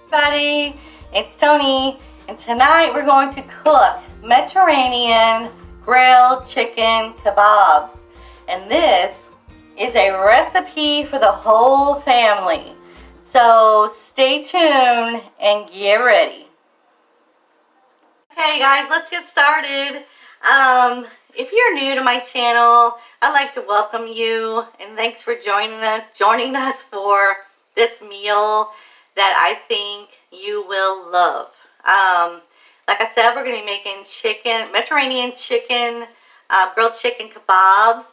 Everybody, it's Tony, and tonight we're going to cook Mediterranean grilled chicken kebabs. And this is a recipe for the whole family. So stay tuned and get ready. Okay guys, let's get started. If you're new to my channel, I'd like to welcome you and thanks for joining us for this meal that I think you will love. Like I said, we're going to be making Mediterranean chicken, grilled chicken kebabs.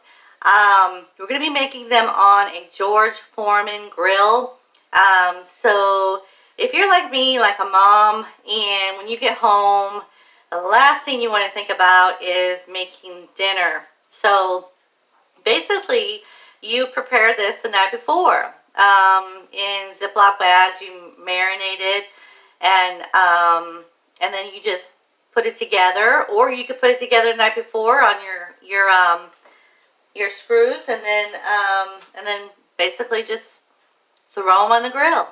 We're going to be making them on a George Foreman grill. So if you're like me, like a mom, and when you get home, the last thing you want to think about is making dinner. So basically, you prepare this the night before. In Ziploc bags, you marinate it, and then you just put it together, or you could put it together the night before on your screws, and then basically just throw them on the grill.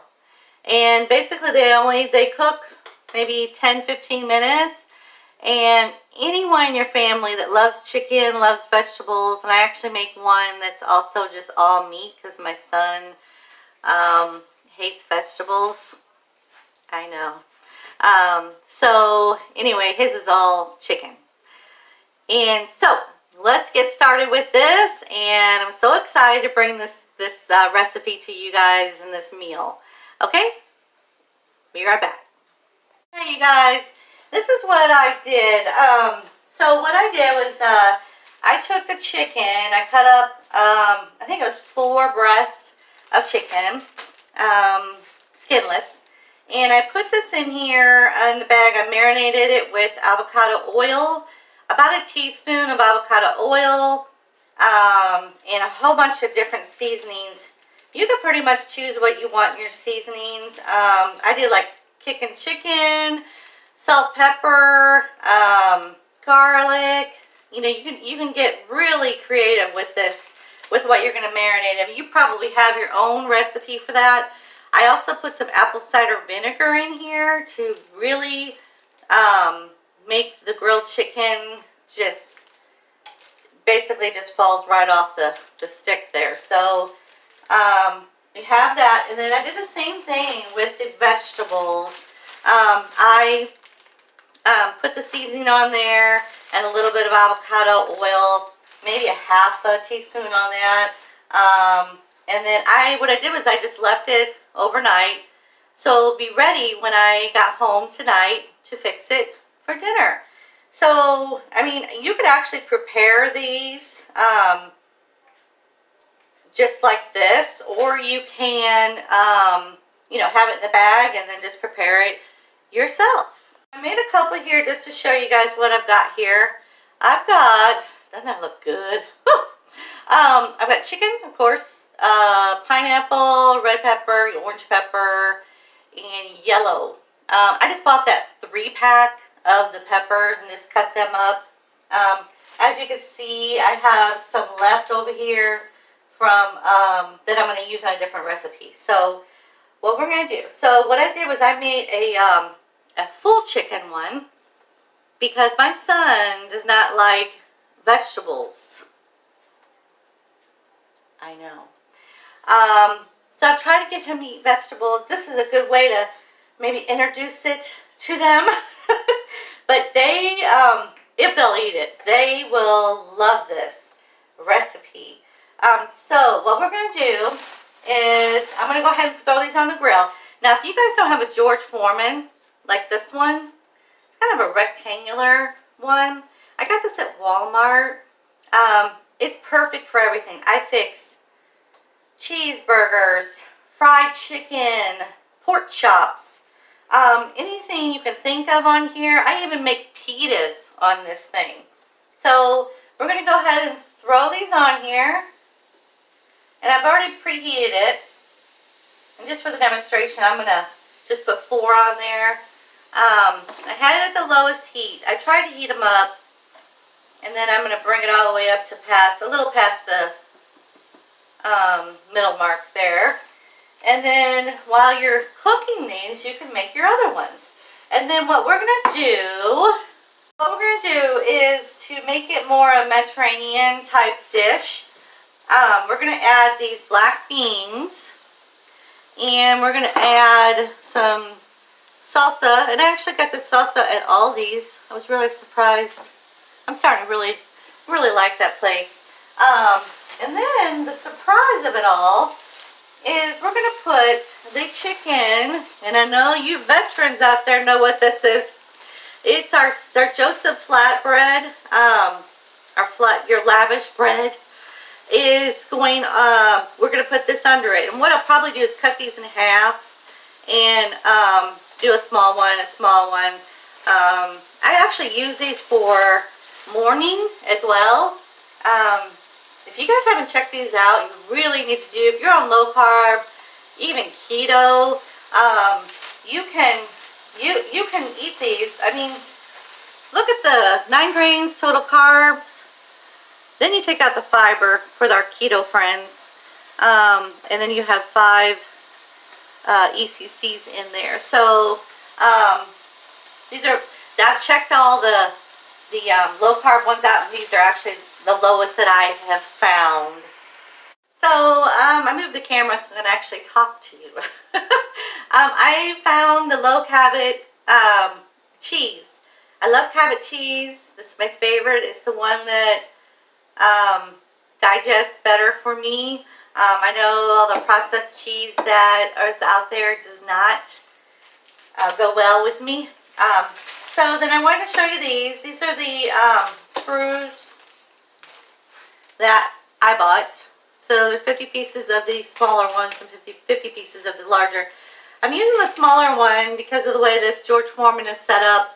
And basically they cook maybe 10-15 minutes. And anyone in your family that loves chicken, loves vegetables, and I actually make one that's also just all meat because my son hates vegetables. I know. So anyway, his is all chicken. And so let's get started with this. And I'm so excited to bring this recipe to you guys in this meal. Okay? Be right back. Hey, you guys. This is what I did. So what I did was I took the chicken. I cut up, I think it was 4 breasts of chicken, skinless. And I put this in here in the bag. I marinated it with avocado oil, about a teaspoon of avocado oil, and a whole bunch of different seasonings. You can pretty much choose what you want in your seasonings. I did like kicking chicken, salt, pepper, garlic. You know, you can get really creative with this, with what you're going to marinate. I mean, you probably have your own recipe for that. I also put some apple cider vinegar in here to really make the grilled chicken just basically just falls right off the stick there. So we have that, and then I did the same thing with the vegetables. I put the seasoning on there and a little bit of avocado oil, maybe a half a teaspoon on that. And then what I did was I just left it overnight, so it'll be ready when I got home tonight to fix it for dinner. So, I mean, you could actually prepare these just like this, or you can, you know, have it in the bag and then just prepare it yourself. I made a couple here just to show you guys what I've got here. I've got, doesn't that look good? I've got chicken, of course, pineapple, red pepper, orange pepper, and yellow. I just bought that 3-pack of the peppers and just cut them up. As you can see, I have some left over here from that I'm going to use on a different recipe. So what we're going to do, so what I did was I made a full chicken one because my son does not like vegetables. I know. So I've tried to get him to eat vegetables. This is a good way to maybe introduce it to them. But they, if they'll eat it, they will love this recipe. So what we're going to do is I'm going to go ahead and throw these on the grill. Now, if you guys don't have a George Foreman like this one, it's kind of a rectangular one. I got this at Walmart. It's perfect for everything. I fix cheeseburgers, fried chicken, pork chops, anything you can think of on here. I even make pitas on this thing. So we're going to go ahead and throw these on here. And I've already preheated it. And just for the demonstration, I'm going to just put 4 on there. I had it at the lowest heat. I tried to heat them up. And then I'm going to bring it all the way up to a little past the middle mark there. And then while you're cooking these, you can make your other ones. And then what we're gonna do is to make it more a Mediterranean type dish. We're gonna add these black beans, and we're gonna add some salsa. And I actually got the salsa at Aldi's. I was really surprised. I'm starting to really like that place. And then the surprise of it all is we're going to put the chicken, and I know you veterans out there know what this is. It's our Joseph flatbread, your lavish bread is going, we're going to put this under it. And what I'll probably do is cut these in half and do a small one. I actually use these for morning as well. If you guys haven't checked these out, you really need to do. If you're on low carb, even keto, you can eat these. I mean, look at the 9 grains total carbs. Then you take out the fiber for our keto friends, and then you have 5 ECCs in there. So I've checked all the low carb ones out, and these are actually the lowest that I have found. So I moved the camera so I can actually talk to you. I found the low Cabot cheese. I love Cabot cheese. This is my favorite. It's the one that digests better for me. I know all the processed cheese that is out there does not go well with me. So then I wanted to show you these. These are the screws that I bought. So there's 50 pieces of the smaller ones and 50 pieces of the larger. I'm using the smaller one because of the way this George Foreman is set up.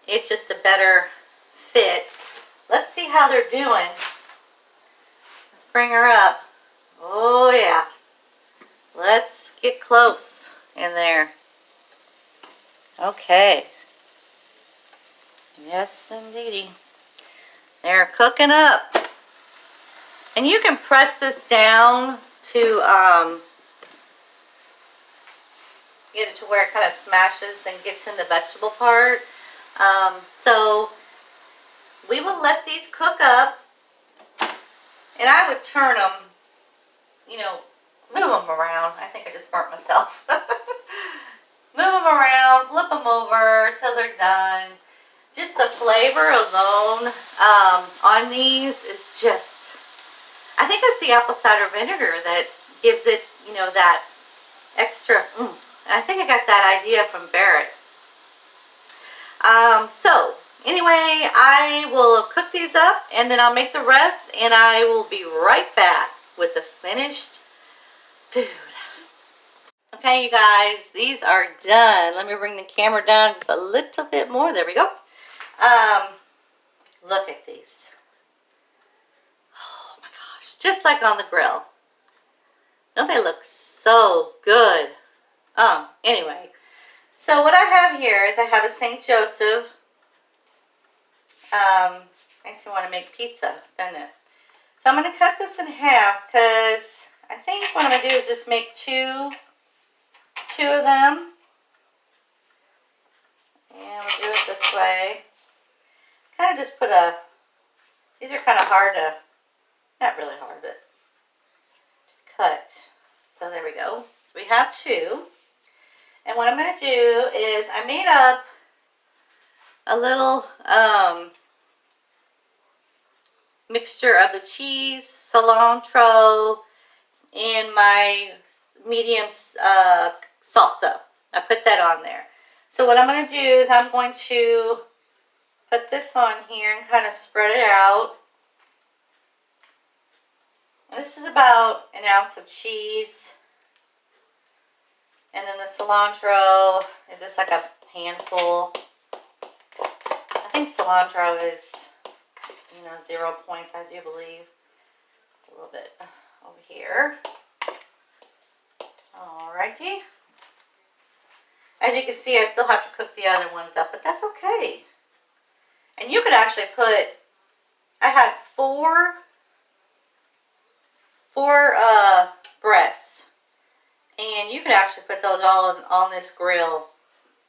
It's just a better fit. Let's see how they're doing. Let's bring her up. Oh yeah. Let's get close in there. Okay. Yes, indeedy. They're cooking up. And you can press this down to get it to where it kind of smashes and gets in the vegetable part. So we will let these cook up. And I would turn them, move them around. I think I just burnt myself. Move them around, flip them over till they're done. Just the flavor alone on these is just, I think it's the apple cider vinegar that gives it, that extra. I think I got that idea from Barrett. So anyway, I will cook these up and then I'll make the rest, and I will be right back with the finished food. Okay, you guys, these are done. Let me bring the camera down just a little bit more. There we go. Look at these. Oh my gosh, just like on the grill. Don't they look so good? Anyway, so what I have here is I have a St. Joseph. Makes me want to make pizza, doesn't it? So I'm going to cut this in half because I think what I'm going to do is just make two of them. And we'll do it this way. Kind of just put these are kind of hard to, not really hard, but cut. So there we go. So we have 2. And what I'm going to do is I made up a little mixture of the cheese, cilantro, and my medium salsa. I put that on there. So what I'm going to do is I'm going to put this on here and kind of spread it out. And this is about an ounce of cheese. And then the cilantro is just like a handful. I think cilantro is, 0 points, I do believe. A little bit over here. Alrighty. As you can see, I still have to cook the other ones up, but that's okay. And you could actually put, I had four breasts. put those all on this grill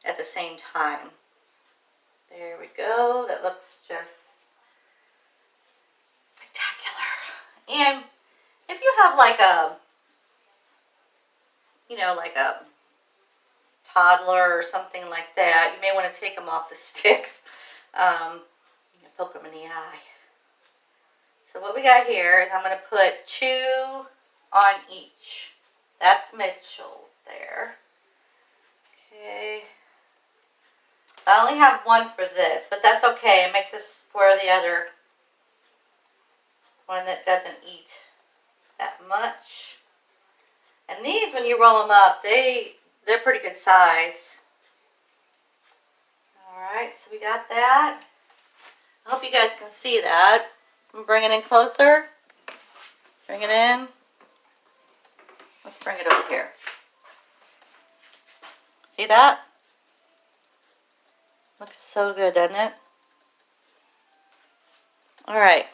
at the same time. There we go. That looks just spectacular. And if you have like a, like a toddler or something like that, you may want to take them off the sticks. Poke them in the eye. So what we got here is I'm going to put 2 on each. That's Mitchell's there. Okay. I only have 1 for this, but that's okay. I make this for the other one that doesn't eat that much. And these, when you roll them up, they're pretty good size. Alright, so we got that. I hope you guys can see that. Bring it in closer. Bring it in. Let's bring it over here. See that? Looks so good, doesn't it? Alright,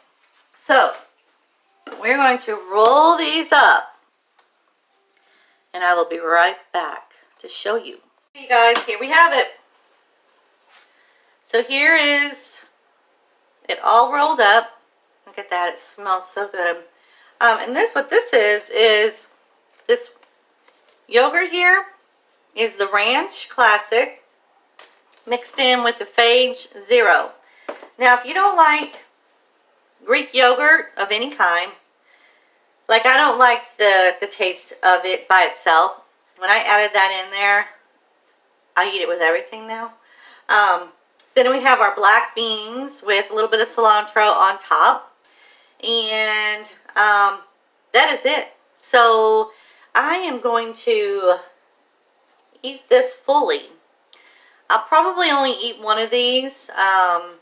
so we're going to roll these up. And I will be right back to show you. You guys, here we have it. So here is it all rolled up. Look at that, it smells so good. And what this is this yogurt here is the Ranch Classic mixed in with the Phage Zero. Now, if you don't like Greek yogurt of any kind, like I don't like the taste of it by itself. When I added that in there, I eat it with everything now. Then we have our black beans with a little bit of cilantro on top. And that is it. So I am going to eat this fully. I'll probably only eat 1 of these and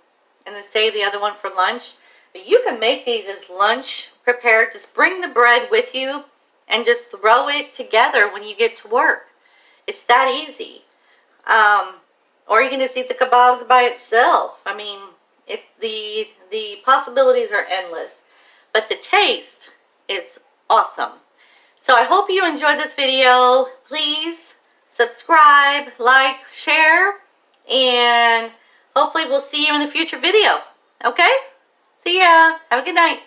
then save the other one for lunch. But you can make these as lunch prepared. Just bring the bread with you and just throw it together when you get to work. It's that easy. Or you can just eat the kebabs by itself. I mean, it's the possibilities are endless. But the taste is awesome. So I hope you enjoyed this video. Please subscribe, like, share, and hopefully we'll see you in a future video. Okay? See ya. Have a good night.